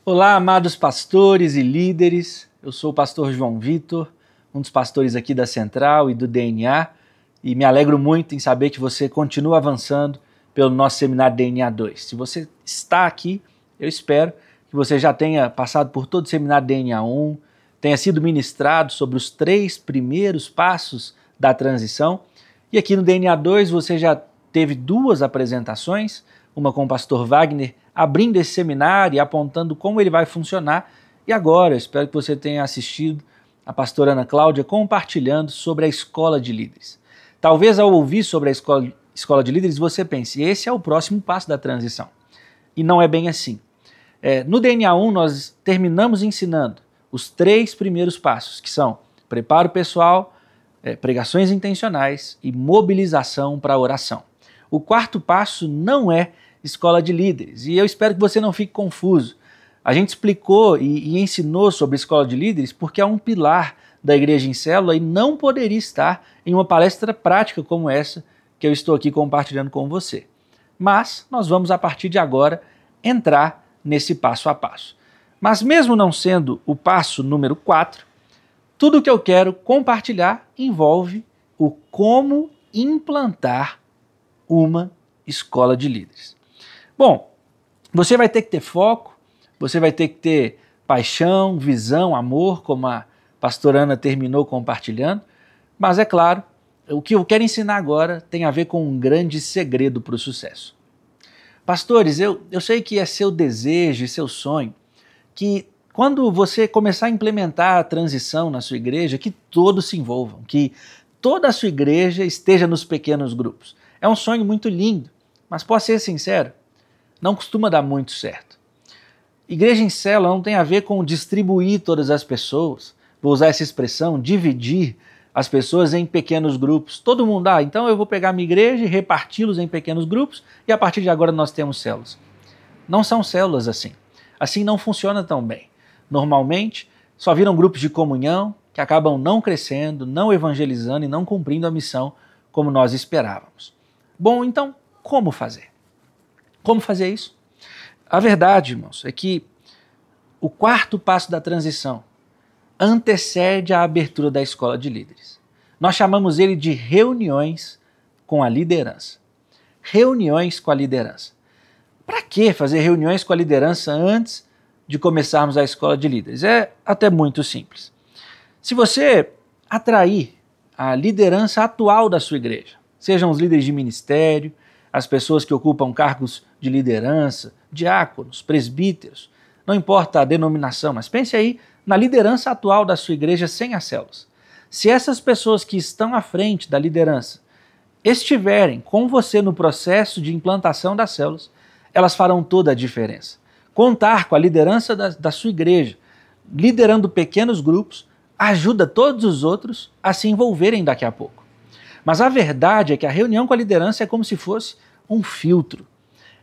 Olá, amados pastores e líderes. Eu sou o pastor João Vitor, um dos pastores aqui da Central e do DNA, e me alegro muito em saber que você continua avançando pelo nosso seminário DNA 2. Se você está aqui, eu espero que você já tenha passado por todo o seminário DNA 1, tenha sido ministrado sobre os 3 primeiros passos da transição, e aqui no DNA 2 você já teve 2 apresentações, uma com o pastor Wagner, abrindo esse seminário e apontando como ele vai funcionar. E agora, eu espero que você tenha assistido a pastora Ana Cláudia compartilhando sobre a escola de líderes. Talvez ao ouvir sobre a escola de líderes você pense, esse é o próximo passo da transição. E não é bem assim. No DNA 1 nós terminamos ensinando os 3 primeiros passos, que são preparo pessoal, pregações intencionais e mobilização para a oração. O 4º passo não é escola de líderes, e eu espero que você não fique confuso. A gente explicou e ensinou sobre escola de líderes porque é um pilar da igreja em célula e não poderia estar em uma palestra prática como essa que eu estou aqui compartilhando com você. Mas nós vamos, a partir de agora, entrar nesse passo a passo. Mas mesmo não sendo o passo número 4, tudo que eu quero compartilhar envolve o como implantar uma escola de líderes. Bom, você vai ter que ter foco, você vai ter que ter paixão, visão, amor, como a pastora Ana terminou compartilhando, mas é claro, o que eu quero ensinar agora tem a ver com um grande segredo para o sucesso. Pastores, eu sei que é seu desejo e seu sonho que quando você começar a implementar a transição na sua igreja, que todos se envolvam, que toda a sua igreja esteja nos pequenos grupos. É um sonho muito lindo, mas posso ser sincero, não costuma dar muito certo. Igreja em célula não tem a ver com distribuir todas as pessoas, vou usar essa expressão, dividir as pessoas em pequenos grupos. Todo mundo, então eu vou pegar a minha igreja e reparti-los em pequenos grupos e a partir de agora nós temos células. Não são células assim. Assim não funciona tão bem. Normalmente, só viram grupos de comunhão que acabam não crescendo, não evangelizando e não cumprindo a missão como nós esperávamos. Bom, então, como fazer? Como fazer isso? A verdade, irmãos, é que o 4º passo da transição antecede a abertura da escola de líderes. Nós chamamos ele de reuniões com a liderança. Reuniões com a liderança. Para que fazer reuniões com a liderança antes de começarmos a escola de líderes? É até muito simples. Se você atrair a liderança atual da sua igreja, sejam os líderes de ministério, as pessoas que ocupam cargos de liderança, diáconos, presbíteros, não importa a denominação, mas pense aí na liderança atual da sua igreja sem as células. Se essas pessoas que estão à frente da liderança estiverem com você no processo de implantação das células, elas farão toda a diferença. Contar com a liderança da sua igreja, liderando pequenos grupos, ajuda todos os outros a se envolverem daqui a pouco. Mas a verdade é que a reunião com a liderança é como se fosse um filtro.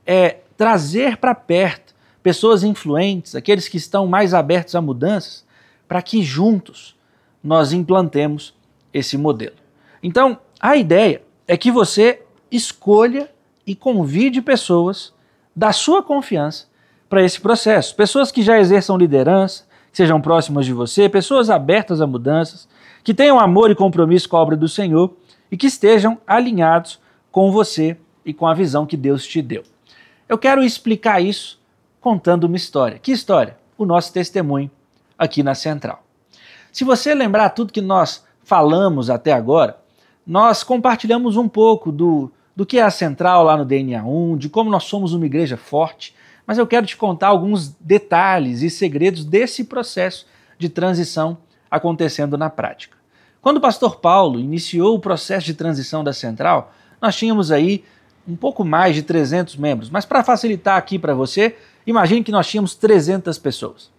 É trazer para perto pessoas influentes, aqueles que estão mais abertos a mudanças, para que juntos nós implantemos esse modelo. Então, a ideia é que você escolha e convide pessoas da sua confiança para esse processo. Pessoas que já exerçam liderança, que sejam próximas de você, pessoas abertas a mudanças, que tenham amor e compromisso com a obra do Senhor e que estejam alinhados com você e com a visão que Deus te deu. Eu quero explicar isso contando uma história. Que história? O nosso testemunho aqui na Central. Se você lembrar tudo que nós falamos até agora, nós compartilhamos um pouco do que é a Central lá no DNA 1, de como nós somos uma igreja forte, mas eu quero te contar alguns detalhes e segredos desse processo de transição acontecendo na prática. Quando o pastor Paulo iniciou o processo de transição da Central, nós tínhamos aí um pouco mais de 300 membros, mas para facilitar aqui para você, imagine que nós tínhamos 300 pessoas.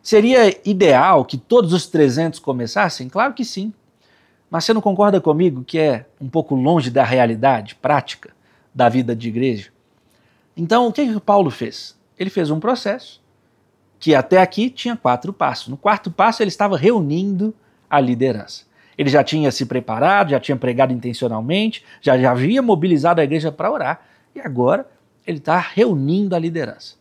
Seria ideal que todos os 300 começassem? Claro que sim. Mas você não concorda comigo que é um pouco longe da realidade prática da vida de igreja? Então, o que o Paulo fez? Ele fez um processo que até aqui tinha 4 passos. No 4º passo, ele estava reunindo a liderança. Ele já tinha se preparado, já tinha pregado intencionalmente, já havia mobilizado a igreja para orar, e agora ele está reunindo a liderança.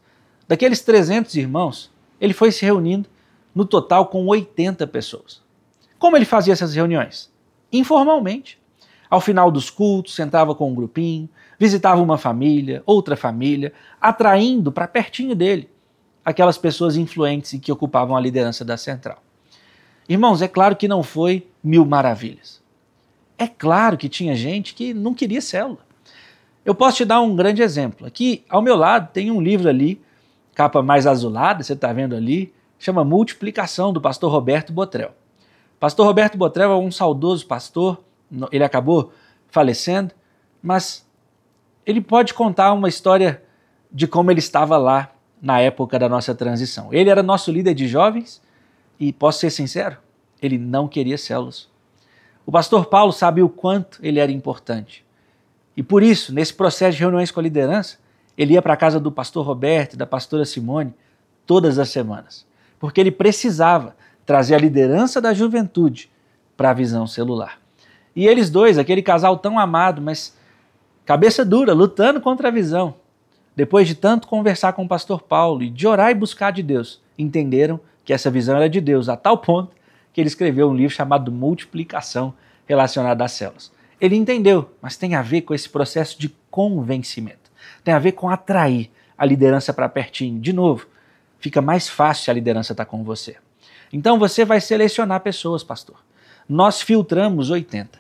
Daqueles 300 irmãos, ele foi se reunindo no total com 80 pessoas. Como ele fazia essas reuniões? Informalmente. Ao final dos cultos, sentava com um grupinho, visitava uma família, outra família, atraindo para pertinho dele aquelas pessoas influentes e que ocupavam a liderança da central. Irmãos, é claro que não foi mil maravilhas. É claro que tinha gente que não queria célula. Eu posso te dar um grande exemplo. Aqui, ao meu lado, tem um livro ali, capa mais azulada, você está vendo ali, chama Multiplicação, do pastor Roberto Botrel. Pastor Roberto Botrel é um saudoso pastor, ele acabou falecendo, mas ele pode contar uma história de como ele estava lá na época da nossa transição. Ele era nosso líder de jovens e, posso ser sincero, ele não queria células. O pastor Paulo sabia o quanto ele era importante. E por isso, nesse processo de reuniões com a liderança, ele ia para a casa do pastor Roberto e da pastora Simone todas as semanas, porque ele precisava trazer a liderança da juventude para a visão celular. E eles dois, aquele casal tão amado, mas cabeça dura, lutando contra a visão, depois de tanto conversar com o pastor Paulo e de orar e buscar de Deus, entenderam que essa visão era de Deus, a tal ponto que ele escreveu um livro chamado Multiplicação, relacionado às células. Ele entendeu, mas tem a ver com esse processo de convencimento. Tem a ver com atrair a liderança para pertinho. De novo, fica mais fácil se a liderança está com você. Então você vai selecionar pessoas, pastor. Nós filtramos 80.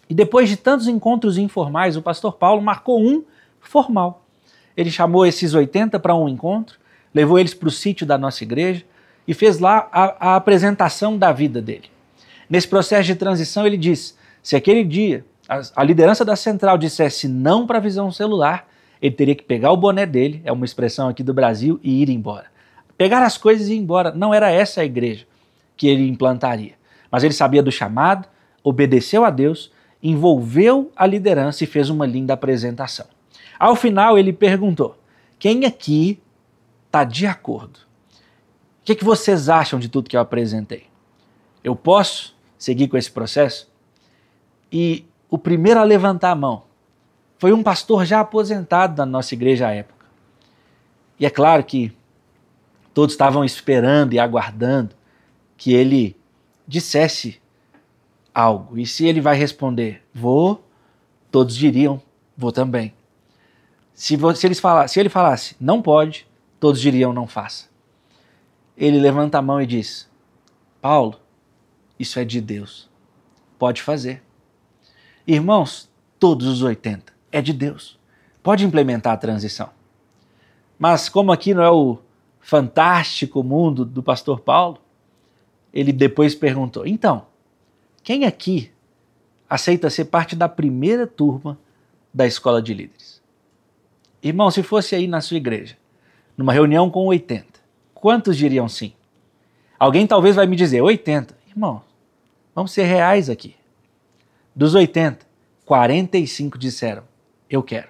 E depois de tantos encontros informais, o pastor Paulo marcou um formal. Ele chamou esses 80 para um encontro, levou eles para o sítio da nossa igreja e fez lá a apresentação da vida dele. Nesse processo de transição ele disse, se aquele dia a liderança da central dissesse não para a visão celular, ele teria que pegar o boné dele, é uma expressão aqui do Brasil, e ir embora. Pegar as coisas e ir embora. Não era essa a igreja que ele implantaria. Mas ele sabia do chamado, obedeceu a Deus, envolveu a liderança e fez uma linda apresentação. Ao final ele perguntou, quem aqui está de acordo? O que vocês acham de tudo que eu apresentei? Eu posso seguir com esse processo? E o primeiro a levantar a mão foi um pastor já aposentado da nossa igreja à época. E é claro que todos estavam esperando e aguardando que ele dissesse algo. E se ele vai responder, vou, todos diriam, vou também. Se ele falasse, não pode, todos diriam, não faça. Ele levanta a mão e diz, Paulo, isso é de Deus, pode fazer. Irmãos, todos os 80, é de Deus, pode implementar a transição. Mas como aqui não é o fantástico mundo do pastor Paulo, ele depois perguntou, então, quem aqui aceita ser parte da primeira turma da escola de líderes? Irmão, se fosse aí na sua igreja, numa reunião com 80, quantos diriam sim? Alguém talvez vai me dizer, 80. Irmão, vamos ser reais aqui. Dos 80, 45 disseram, eu quero.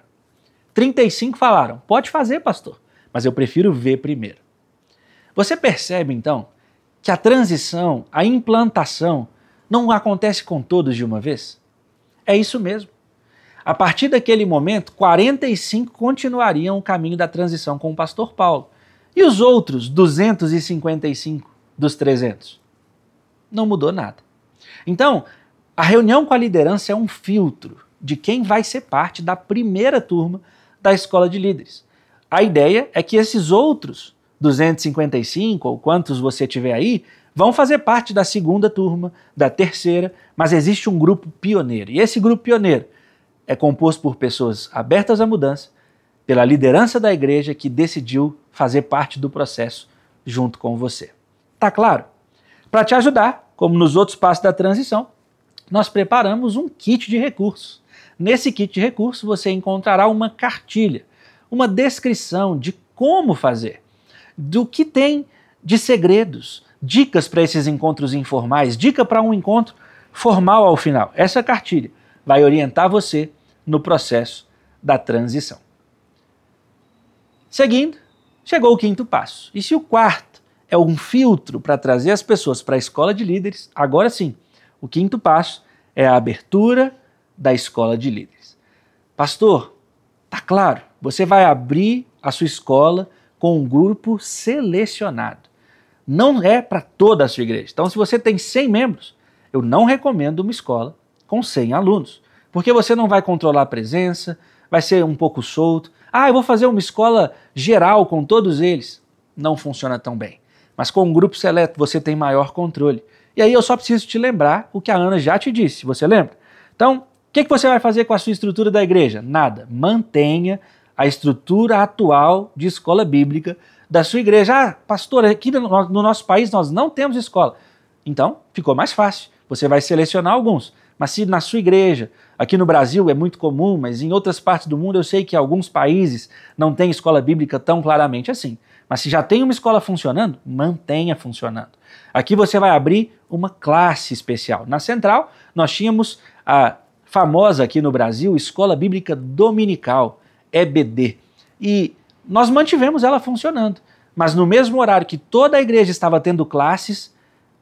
35 falaram, pode fazer, pastor, mas eu prefiro ver primeiro. Você percebe, então, que a transição, a implantação, não acontece com todos de uma vez? É isso mesmo. A partir daquele momento, 45 continuariam o caminho da transição com o pastor Paulo. E os outros 255 dos 300? Não mudou nada. Então, a reunião com a liderança é um filtro de quem vai ser parte da primeira turma da escola de líderes. A ideia é que esses outros 255, ou quantos você tiver aí, vão fazer parte da segunda turma, da terceira, mas existe um grupo pioneiro. E esse grupo pioneiro é composto por pessoas abertas à mudança, pela liderança da igreja que decidiu fazer parte do processo junto com você. Tá claro? Para te ajudar, como nos outros passos da transição, nós preparamos um kit de recursos. Nesse kit de recursos você encontrará uma cartilha, uma descrição de como fazer, do que tem de segredos, dicas para esses encontros informais, dica para um encontro formal ao final. Essa cartilha vai orientar você no processo da transição. Seguindo, chegou o quinto passo. E se o quarto é um filtro para trazer as pessoas para a escola de líderes, agora sim, o quinto passo é a abertura da escola de líderes. Pastor, tá claro, você vai abrir a sua escola com um grupo selecionado. Não é para toda a sua igreja. Então, se você tem 100 membros, eu não recomendo uma escola com 100 alunos, porque você não vai controlar a presença, vai ser um pouco solto. Eu vou fazer uma escola geral com todos eles. Não funciona tão bem. Mas com um grupo seleto você tem maior controle. E aí eu só preciso te lembrar o que a Ana já te disse, você lembra? Então, o que você vai fazer com a sua estrutura da igreja? Nada. Mantenha a estrutura atual de escola bíblica da sua igreja. Pastor, aqui no nosso país nós não temos escola. Então, ficou mais fácil. Você vai selecionar alguns. Mas se na sua igreja, aqui no Brasil é muito comum, mas em outras partes do mundo eu sei que alguns países não têm escola bíblica tão claramente assim. Mas se já tem uma escola funcionando, mantenha funcionando. Aqui você vai abrir uma classe especial. Na Central, nós tínhamos a famosa aqui no Brasil Escola Bíblica Dominical, EBD. E nós mantivemos ela funcionando. Mas no mesmo horário que toda a igreja estava tendo classes,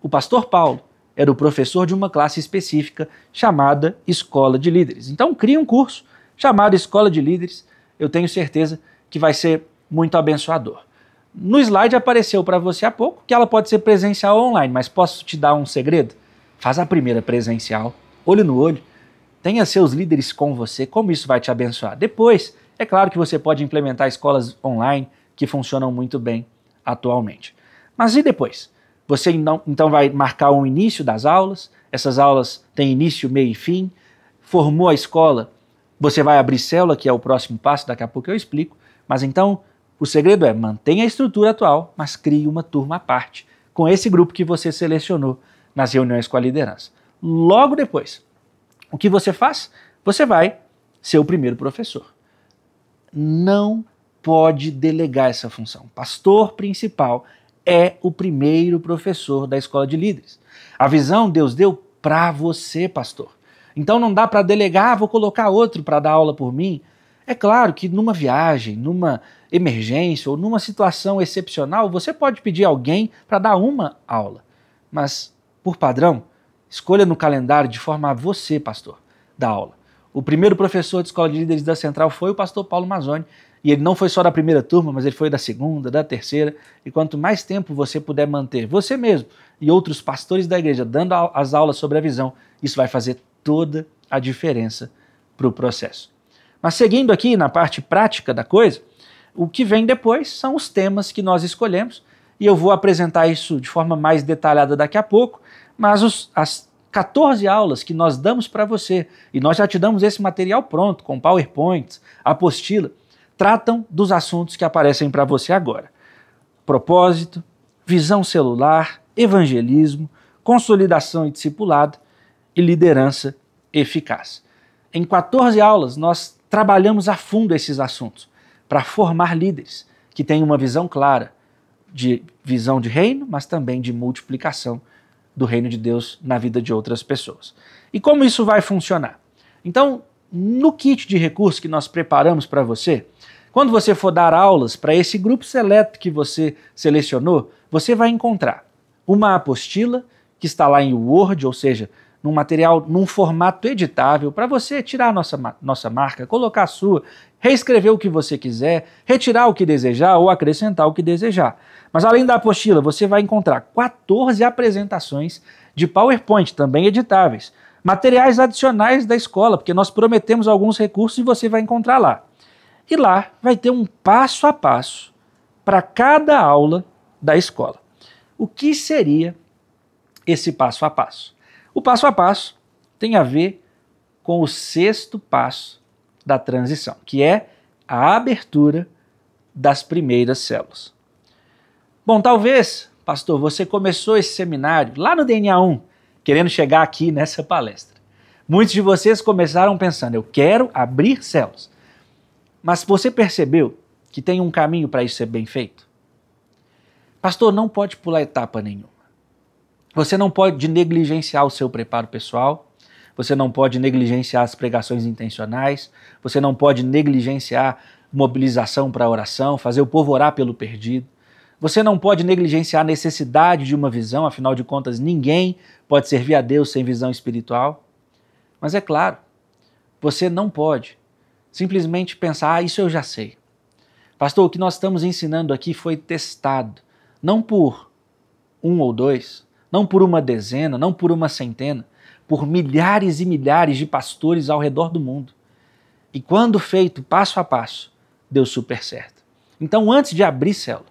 o pastor Paulo era o professor de uma classe específica chamada Escola de Líderes. Então crie um curso chamado Escola de Líderes, eu tenho certeza que vai ser muito abençoador. No slide apareceu para você há pouco que ela pode ser presencial ou online, mas posso te dar um segredo? Faz a primeira presencial, olho no olho, tenha seus líderes com você, como isso vai te abençoar. Depois, é claro que você pode implementar escolas online que funcionam muito bem atualmente. Mas e depois? Você então vai marcar um início das aulas, essas aulas têm início, meio e fim, formou a escola, você vai abrir célula, que é o próximo passo, daqui a pouco eu explico, mas então o segredo é mantenha a estrutura atual, mas crie uma turma à parte, com esse grupo que você selecionou nas reuniões com a liderança. Logo depois, o que você faz? Você vai ser o primeiro professor. Não pode delegar essa função. Pastor principal é o primeiro professor da escola de líderes. A visão Deus deu para você, pastor. Então não dá para delegar, vou colocar outro para dar aula por mim. É claro que numa viagem, numa emergência ou numa situação excepcional, você pode pedir alguém para dar uma aula. Mas, por padrão, escolha no calendário de forma a você, pastor, dar aula. O primeiro professor de escola de líderes da Central foi o pastor Paulo Mazzoni, e ele não foi só da primeira turma, mas ele foi da segunda, da terceira, e quanto mais tempo você puder manter você mesmo e outros pastores da igreja dando as aulas sobre a visão, isso vai fazer toda a diferença para o processo. Mas seguindo aqui na parte prática da coisa, o que vem depois são os temas que nós escolhemos, e eu vou apresentar isso de forma mais detalhada daqui a pouco, mas as 14 aulas que nós damos para você, e nós já te damos esse material pronto, com PowerPoints, apostila, tratam dos assuntos que aparecem para você agora. Propósito, visão celular, evangelismo, consolidação e discipulado e liderança eficaz. Em 14 aulas, nós trabalhamos a fundo esses assuntos para formar líderes que tenham uma visão clara, de visão de reino, mas também de multiplicação do reino de Deus na vida de outras pessoas. E como isso vai funcionar? Então, no kit de recursos que nós preparamos para você, quando você for dar aulas para esse grupo seleto que você selecionou, você vai encontrar uma apostila que está lá em Word, ou seja, num material, num formato editável, para você tirar a nossa marca, colocar a sua, reescrever o que você quiser, retirar o que desejar ou acrescentar o que desejar. Mas além da apostila, você vai encontrar 14 apresentações de PowerPoint, também editáveis, materiais adicionais da escola, porque nós prometemos alguns recursos e você vai encontrar lá. E lá vai ter um passo a passo para cada aula da escola. O que seria esse passo a passo? O passo a passo tem a ver com o 6º passo da transição, que é a abertura das primeiras células. Bom, talvez, pastor, você começou esse seminário lá no DNA 1, querendo chegar aqui nessa palestra. Muitos de vocês começaram pensando, eu quero abrir células. Mas você percebeu que tem um caminho para isso ser bem feito? Pastor, não pode pular etapa nenhuma. Você não pode negligenciar o seu preparo pessoal, você não pode negligenciar as pregações intencionais, você não pode negligenciar mobilização para oração, fazer o povo orar pelo perdido. Você não pode negligenciar a necessidade de uma visão, afinal de contas, ninguém pode servir a Deus sem visão espiritual. Mas é claro, você não pode simplesmente pensar, isso eu já sei. Pastor, o que nós estamos ensinando aqui foi testado, não por um ou dois, não por uma dezena, não por uma centena, por milhares e milhares de pastores ao redor do mundo. E quando feito passo a passo, deu super certo. Então, antes de abrir célula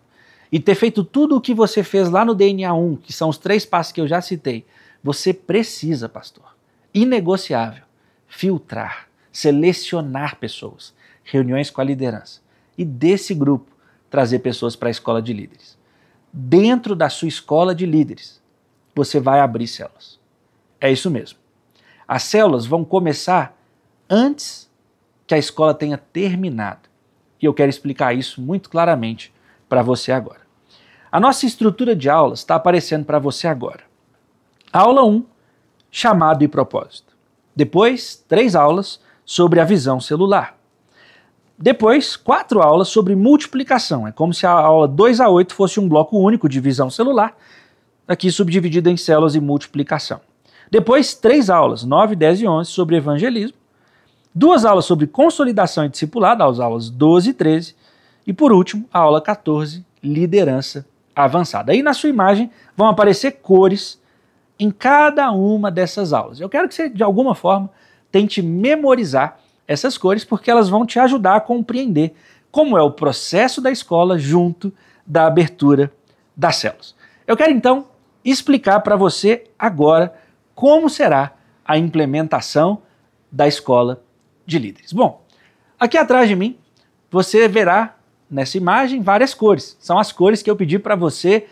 e ter feito tudo o que você fez lá no DNA 1, que são os 3 passos que eu já citei, você precisa, pastor, inegociável, filtrar, selecionar pessoas, reuniões com a liderança e desse grupo trazer pessoas para a escola de líderes. Dentro da sua escola de líderes, você vai abrir células. É isso mesmo. As células vão começar antes que a escola tenha terminado. E eu quero explicar isso muito claramente para você agora. A nossa estrutura de aulas está aparecendo para você agora. Aula 1, chamado e propósito. Depois, 3 aulas sobre a visão celular. Depois, 4 aulas sobre multiplicação. É como se a aula 2 a 8 fosse um bloco único de visão celular, aqui subdividido em células e multiplicação. Depois, 3 aulas, 9, 10 e 11, sobre evangelismo. 2 aulas sobre consolidação e discipulado, as aulas 12 e 13. E por último, a aula 14, liderança avançada. Aí na sua imagem vão aparecer cores em cada uma dessas aulas. Eu quero que você, de alguma forma, tente memorizar essas cores, porque elas vão te ajudar a compreender como é o processo da escola junto da abertura das células. Eu quero então explicar para você agora como será a implementação da escola de líderes. Bom, aqui atrás de mim você verá nessa imagem várias cores. São as cores que eu pedi para você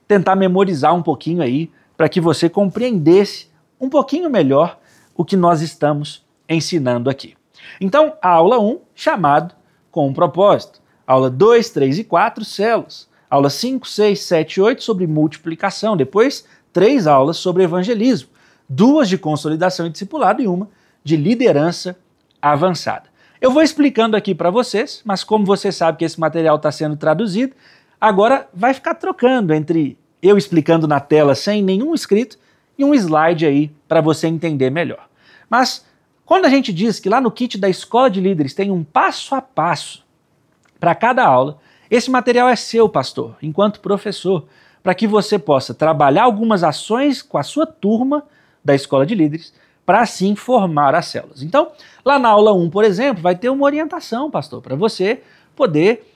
tentar memorizar um pouquinho aí, para que você compreendesse um pouquinho melhor o que nós estamos ensinando aqui. Então, a aula 1, chamado com um propósito. Aula 2, 3 e 4, células. Aula 5, 6, 7 e 8 sobre multiplicação. Depois, 3 aulas sobre evangelismo. 2 de consolidação e discipulado e 1 de liderança avançada. Eu vou explicando aqui para vocês, mas como você sabe que esse material está sendo traduzido, agora vai ficar trocando entre eu explicando na tela sem nenhum escrito e um slide aí para você entender melhor. Mas quando a gente diz que lá no kit da Escola de Líderes tem um passo a passo para cada aula, esse material é seu, pastor, enquanto professor, para que você possa trabalhar algumas ações com a sua turma da Escola de Líderes, para assim formar as células. Então, lá na aula 1, por exemplo, vai ter uma orientação, pastor, para você poder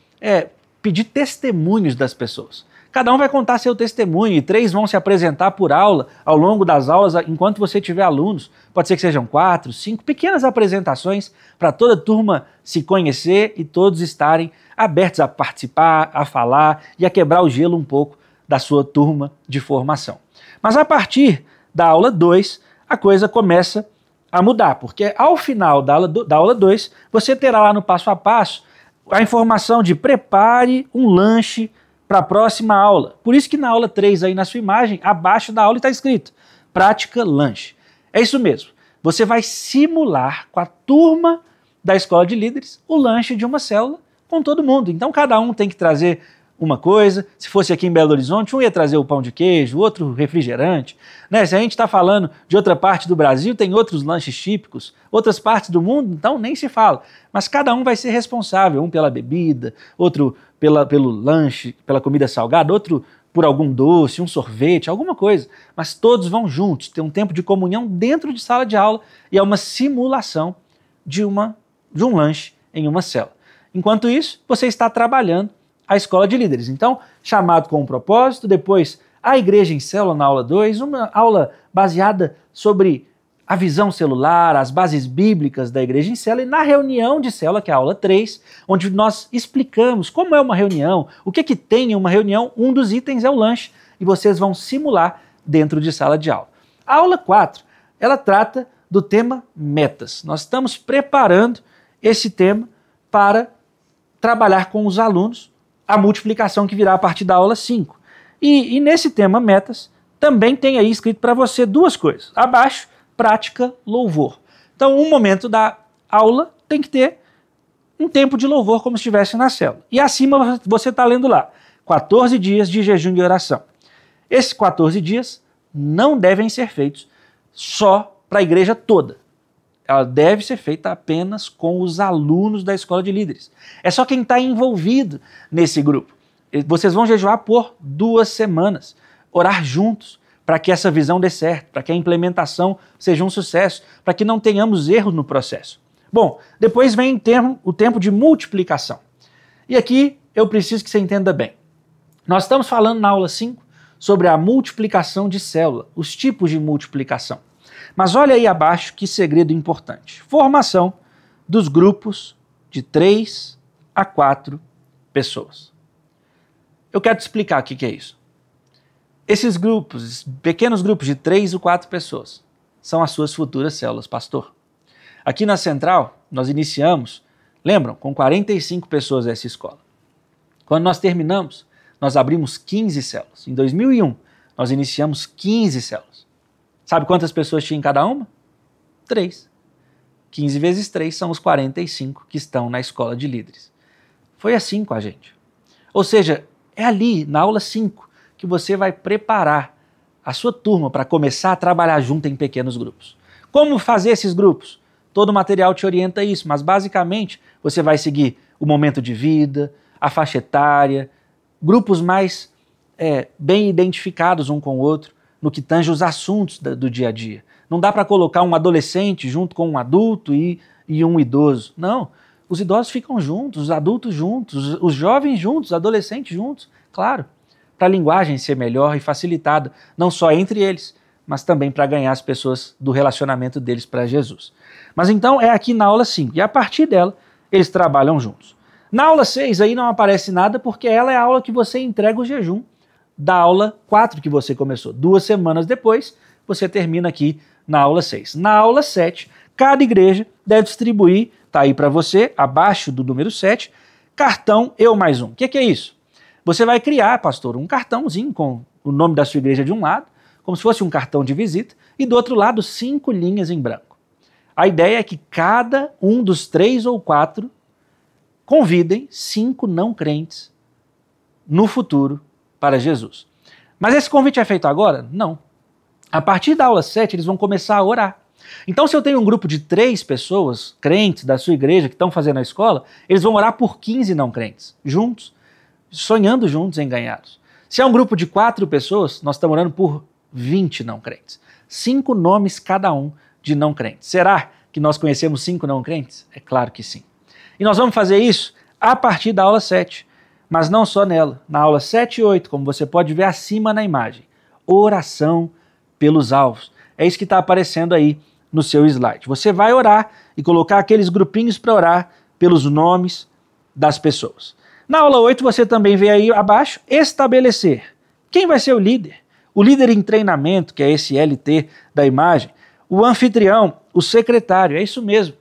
pedir testemunhos das pessoas. Cada um vai contar seu testemunho e 3 vão se apresentar por aula ao longo das aulas, enquanto você tiver alunos. Pode ser que sejam 4, 5 pequenas apresentações para toda a turma se conhecer e todos estarem abertos a participar, a falar e a quebrar o gelo um pouco da sua turma de formação. Mas a partir da aula 2, a coisa começa a mudar, porque ao final da aula 2, você terá lá no passo a passo a informação de prepare um lanche para a próxima aula. Por isso que na aula 3 aí na sua imagem, abaixo da aula está escrito prática lanche. É isso mesmo. Você vai simular com a turma da Escola de Líderes o lanche de uma célula com todo mundo. Então cada um tem que trazer uma coisa. Se fosse aqui em Belo Horizonte, um ia trazer o pão de queijo, o outro refrigerante. Né? Se a gente está falando de outra parte do Brasil, tem outros lanches típicos, outras partes do mundo, então nem se fala. Mas cada um vai ser responsável, um pela bebida, outro pelo lanche, pela comida salgada, outro por algum doce, um sorvete, alguma coisa. Mas todos vão juntos, ter um tempo de comunhão dentro de sala de aula e é uma simulação de um lanche em uma célula. Enquanto isso, você está trabalhando a Escola de Líderes. Então, chamado com um propósito, depois a Igreja em Célula na aula 2, uma aula baseada sobre a visão celular, as bases bíblicas da Igreja em Célula, e na reunião de célula, que é a aula 3, onde nós explicamos como é uma reunião, o que tem em uma reunião, um dos itens é o lanche, e vocês vão simular dentro de sala de aula. A aula 4, ela trata do tema metas. Nós estamos preparando esse tema para trabalhar com os alunos a multiplicação que virá a partir da aula 5. E nesse tema metas, também tem aí escrito para você 2 coisas. Abaixo, prática, louvor. Então, um momento da aula tem que ter um tempo de louvor como se estivesse na célula. E acima você está lendo lá, 14 dias de jejum e oração. Esses 14 dias não devem ser feitos só para a igreja toda. ela deve ser feita apenas com os alunos da escola de líderes. É só quem está envolvido nesse grupo. Vocês vão jejuar por 2 semanas, orar juntos, para que essa visão dê certo, para que a implementação seja um sucesso, para que não tenhamos erros no processo. Bom, depois vem o tempo de multiplicação. E aqui eu preciso que você entenda bem. Nós estamos falando na aula 5 sobre a multiplicação de célula, os tipos de multiplicação. Mas olha aí abaixo que segredo importante. Formação dos grupos de 3 a 4 pessoas. Eu quero te explicar o que é isso. Esses grupos, pequenos grupos de 3 ou 4 pessoas, são as suas futuras células, pastor. Aqui na Central, nós iniciamos, lembram, com 45 pessoas essa escola. Quando nós terminamos, nós abrimos 15 células. Em 2001, nós iniciamos 15 células. Sabe quantas pessoas tinha em cada uma? 3. 15 vezes 3 são os 45 que estão na escola de líderes. Foi assim com a gente. Ou seja, é ali, na aula 5, que você vai preparar a sua turma para começar a trabalhar junto em pequenos grupos. Como fazer esses grupos? Todo o material te orienta a isso, mas basicamente você vai seguir o momento de vida, a faixa etária, grupos mais bem identificados um com o outro, no que tange os assuntos do dia a dia. Não dá para colocar um adolescente junto com um adulto e um idoso. Não, os idosos ficam juntos, os adultos juntos, os jovens juntos, os adolescentes juntos, claro, para a linguagem ser melhor e facilitada, não só entre eles, mas também para ganhar as pessoas do relacionamento deles para Jesus. Mas então é aqui na aula 5, e a partir dela eles trabalham juntos. Na aula 6 aí não aparece nada porque ela é a aula que você entrega o jejum da aula 4 que você começou. 2 semanas depois, você termina aqui na aula 6. Na aula 7, cada igreja deve distribuir, está aí para você, abaixo do número 7, cartão Eu Mais Um. O que é isso? Você vai criar, pastor, um cartãozinho com o nome da sua igreja de um lado, como se fosse um cartão de visita, e do outro lado 5 linhas em branco. A ideia é que cada um dos 3 ou 4 convidem 5 não crentes no futuro para Jesus. Mas esse convite é feito agora? Não. A partir da aula 7, eles vão começar a orar. Então, se eu tenho um grupo de 3 pessoas, crentes da sua igreja, que estão fazendo a escola, eles vão orar por 15 não crentes, juntos, sonhando juntos em ganhados. Se é um grupo de 4 pessoas, nós estamos orando por 20 não crentes. 5 nomes cada um de não crentes. Será que nós conhecemos 5 não crentes? É claro que sim. E nós vamos fazer isso a partir da aula 7, mas não só nela. Na aula 7 e 8, como você pode ver acima na imagem, oração pelos alvos. É isso que está aparecendo aí no seu slide. Você vai orar e colocar aqueles grupinhos para orar pelos nomes das pessoas. Na aula 8 você também vê aí abaixo, estabelecer. Quem vai ser o líder? O líder em treinamento, que é esse LT da imagem, o anfitrião, o secretário, é isso mesmo.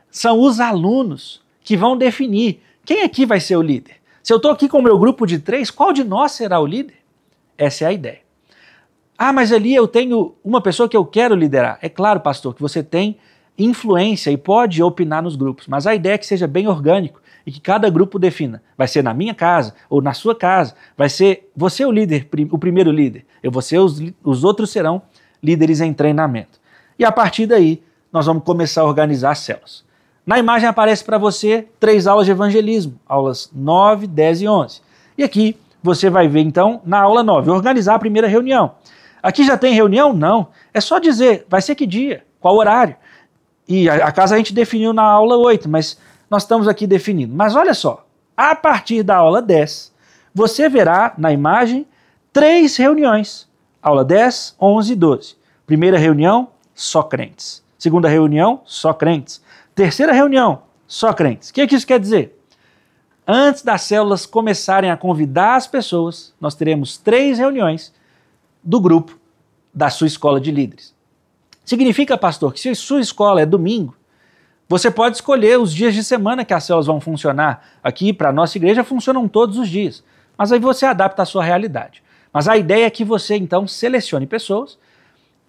São os alunos que vão definir quem aqui vai ser o líder. Se eu estou aqui com o meu grupo de 3, qual de nós será o líder? Essa é a ideia. Ah, mas ali eu tenho uma pessoa que eu quero liderar. É claro, pastor, que você tem influência e pode opinar nos grupos, mas a ideia é que seja bem orgânico e que cada grupo defina. Vai ser na minha casa ou na sua casa, vai ser você o líder, o primeiro líder, eu vou ser os outros serão líderes em treinamento. E a partir daí, nós vamos começar a organizar as células. Na imagem aparece para você 3 aulas de evangelismo, aulas 9, 10 e 11. E aqui você vai ver então, na aula 9, organizar a primeira reunião. Aqui já tem reunião? Não. É só dizer, vai ser que dia, qual horário. E a casa a gente definiu na aula 8, mas nós estamos aqui definindo. Mas olha só, a partir da aula 10, você verá na imagem 3 reuniões. Aula 10, 11 e 12. Primeira reunião, só crentes. Segunda reunião, só crentes. Terceira reunião, só crentes. O que isso quer dizer? Antes das células começarem a convidar as pessoas, nós teremos 3 reuniões do grupo da sua escola de líderes. Significa, pastor, que se sua escola é domingo, você pode escolher os dias de semana que as células vão funcionar. Aqui, para a nossa igreja, funcionam todos os dias. Mas aí você adapta a sua realidade. Mas a ideia é que você, então, selecione pessoas,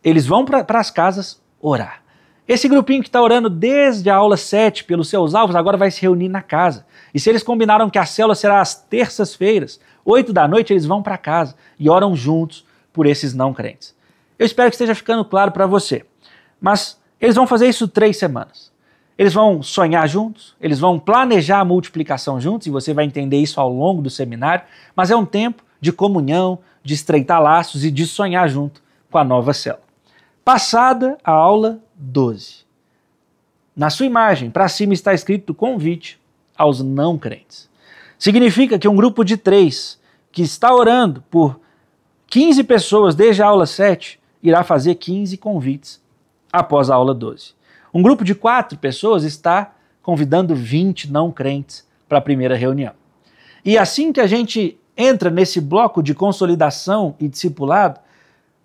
eles vão para as casas orar. Esse grupinho que está orando desde a aula 7 pelos seus alvos, agora vai se reunir na casa. E se eles combinaram que a célula será às terças-feiras, 8 da noite, eles vão para casa e oram juntos por esses não crentes. Eu espero que esteja ficando claro para você. Mas Eles vão fazer isso 3 semanas. Eles vão sonhar juntos, eles vão planejar a multiplicação juntos, e você vai entender isso ao longo do seminário, mas é um tempo de comunhão, de estreitar laços e de sonhar junto com a nova célula. Passada a aula 12. Na sua imagem, para cima está escrito convite aos não crentes. Significa que um grupo de 3 que está orando por 15 pessoas desde a aula 7 irá fazer 15 convites após a aula 12. Um grupo de 4 pessoas está convidando 20 não crentes para a primeira reunião. E assim que a gente entra nesse bloco de consolidação e discipulado,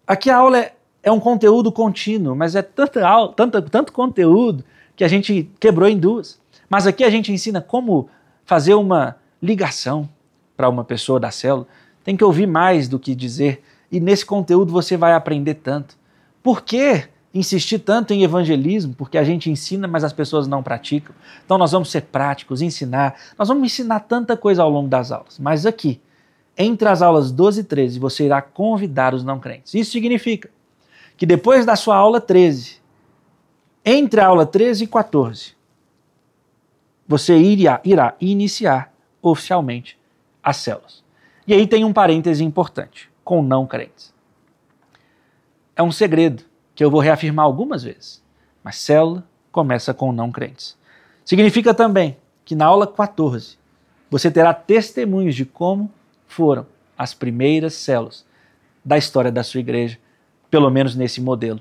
aqui a aula é um conteúdo contínuo, mas é tanto conteúdo que a gente quebrou em 2. Mas aqui a gente ensina como fazer uma ligação para uma pessoa da célula. Tem que ouvir mais do que dizer, e nesse conteúdo você vai aprender tanto. Por que insistir tanto em evangelismo? Porque a gente ensina, mas as pessoas não praticam. Então nós vamos ser práticos, nós vamos ensinar tanta coisa ao longo das aulas, mas aqui, entre as aulas 12 e 13, você irá convidar os não crentes. Isso significa que depois da sua aula 13, entre a aula 13 e 14, você irá iniciar oficialmente as células. E aí tem um parêntese importante, com não crentes. É um segredo que eu vou reafirmar algumas vezes, mas célula começa com não crentes. Significa também que na aula 14 você terá testemunhos de como foram as primeiras células da história da sua igreja, pelo menos nesse modelo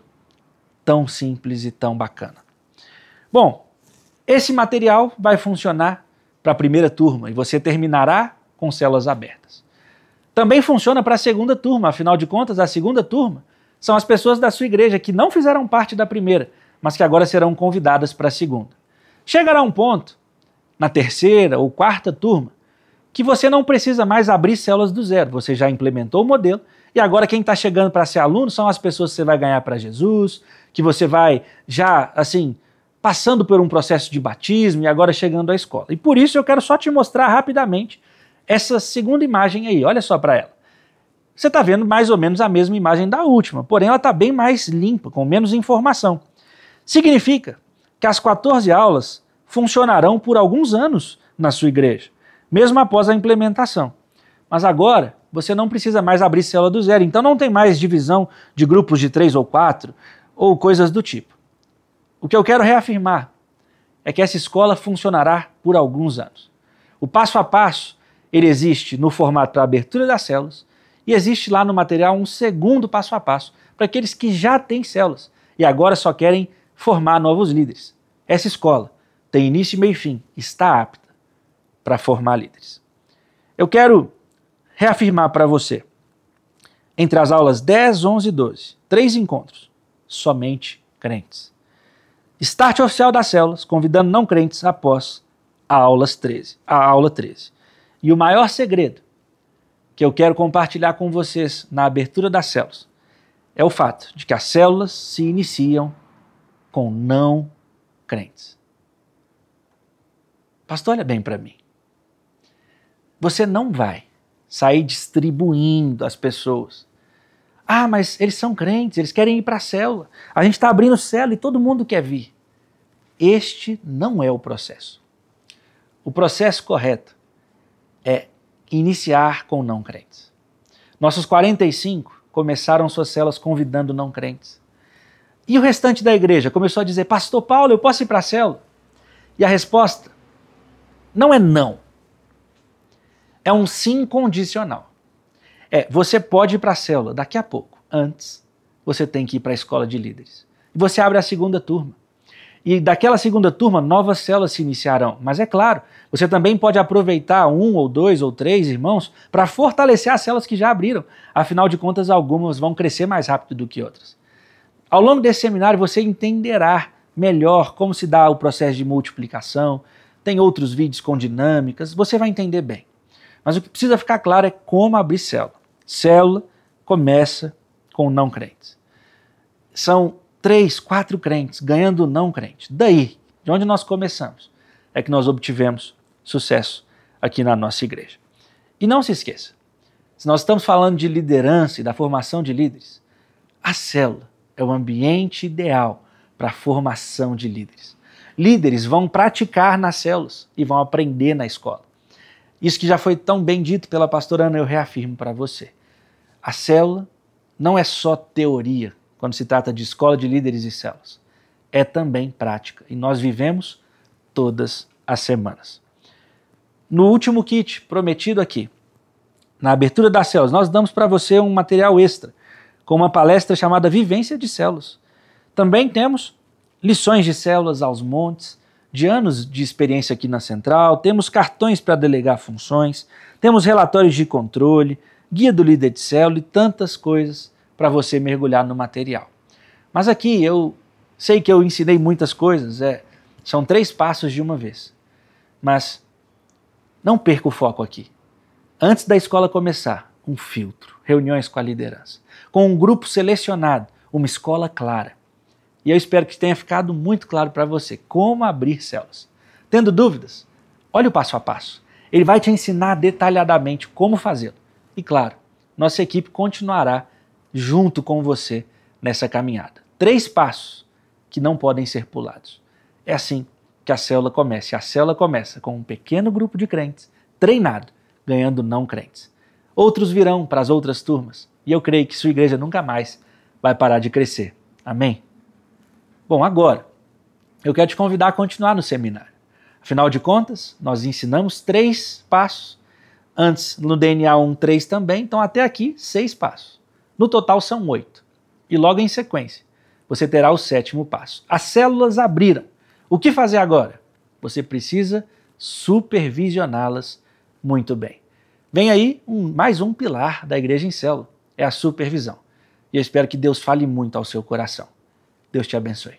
tão simples e tão bacana. Bom, esse material vai funcionar para a primeira turma e você terminará com células abertas. Também funciona para a segunda turma, afinal de contas, a segunda turma são as pessoas da sua igreja que não fizeram parte da primeira, mas que agora serão convidadas para a segunda. Chegará um ponto, na terceira ou quarta turma, que você não precisa mais abrir células do zero. Você já implementou o modelo e agora quem está chegando para ser aluno são as pessoas que você vai ganhar para Jesus, que você vai já, assim, passando por um processo de batismo e agora chegando à escola. E por isso eu quero só te mostrar rapidamente essa segunda imagem aí, olha só para ela. Você está vendo mais ou menos a mesma imagem da última, porém ela está bem mais limpa, com menos informação. Significa que as 14 aulas funcionarão por alguns anos na sua igreja, mesmo após a implementação. Mas agora você não precisa mais abrir célula do zero, então não tem mais divisão de grupos de 3 ou 4 ou coisas do tipo. O que eu quero reafirmar é que essa escola funcionará por alguns anos. O passo a passo, ele existe no formato da abertura das células e existe lá no material um segundo passo a passo para aqueles que já têm células e agora só querem formar novos líderes. Essa escola tem início, meio e fim, está apta para formar líderes. Eu quero reafirmar para você, entre as aulas 10, 11 e 12, 3 encontros, somente crentes. Start oficial das células, convidando não crentes após a aula 13. E o maior segredo que eu quero compartilhar com vocês na abertura das células é o fato de que as células se iniciam com não crentes. Pastor, olha bem para mim. Você não vai sair distribuindo as pessoas. Ah, mas eles são crentes, eles querem ir para a célula. A gente está abrindo célula e todo mundo quer vir. Este não é o processo. O processo correto é iniciar com não crentes. Nossos 45 começaram suas células convidando não crentes. E o restante da igreja começou a dizer, Pastor Paulo, eu posso ir para a célula? E a resposta não é não. É um sim condicional. Você pode ir para a célula daqui a pouco. Antes, você tem que ir para a escola de líderes. E você abre a segunda turma. E daquela segunda turma, novas células se iniciarão. Mas é claro, você também pode aproveitar 1 ou 2 ou 3 irmãos para fortalecer as células que já abriram. Afinal de contas, algumas vão crescer mais rápido do que outras. Ao longo desse seminário, você entenderá melhor como se dá o processo de multiplicação. Tem outros vídeos com dinâmicas, você vai entender bem. Mas o que precisa ficar claro é como abrir célula. Célula começa com não crentes. São 3, 4 crentes ganhando não crente. Daí, de onde nós começamos, é que nós obtivemos sucesso aqui na nossa igreja. E não se esqueça, se nós estamos falando de liderança e da formação de líderes, a célula é o ambiente ideal para a formação de líderes. Líderes vão praticar nas células e vão aprender na escola. Isso que já foi tão bem dito pela pastora Ana, eu reafirmo para você. A célula não é só teoria quando se trata de escola de líderes e células. É também prática e nós vivemos todas as semanas. No último kit prometido aqui, na abertura das células, nós damos para você um material extra, com uma palestra chamada Vivência de Células. Também temos lições de células aos montes, de anos de experiência aqui na Central, temos cartões para delegar funções, temos relatórios de controle, guia do líder de célula e tantas coisas para você mergulhar no material. Mas aqui eu sei que eu ensinei muitas coisas, são 3 passos de uma vez, mas não perca o foco aqui. Antes da escola começar, um filtro, reuniões com a liderança, com um grupo selecionado, uma escola clara. E eu espero que tenha ficado muito claro para você como abrir células. Tendo dúvidas, olhe o passo a passo. Ele vai te ensinar detalhadamente como fazê-lo. E claro, nossa equipe continuará junto com você nessa caminhada. 3 passos que não podem ser pulados. É assim que a célula começa. A célula começa com um pequeno grupo de crentes, treinado, ganhando não crentes. Outros virão para as outras turmas. E eu creio que sua igreja nunca mais vai parar de crescer. Amém? Bom, agora, eu quero te convidar a continuar no seminário. Afinal de contas, nós ensinamos 3 passos. Antes, no DNA 1, 3 também. Então, até aqui, 6 passos. No total, são 8. E logo em sequência, você terá o 7º passo. As células abriram. O que fazer agora? Você precisa supervisioná-las muito bem. Vem aí mais um pilar da Igreja em Célula. É a supervisão. E eu espero que Deus fale muito ao seu coração. Deus te abençoe.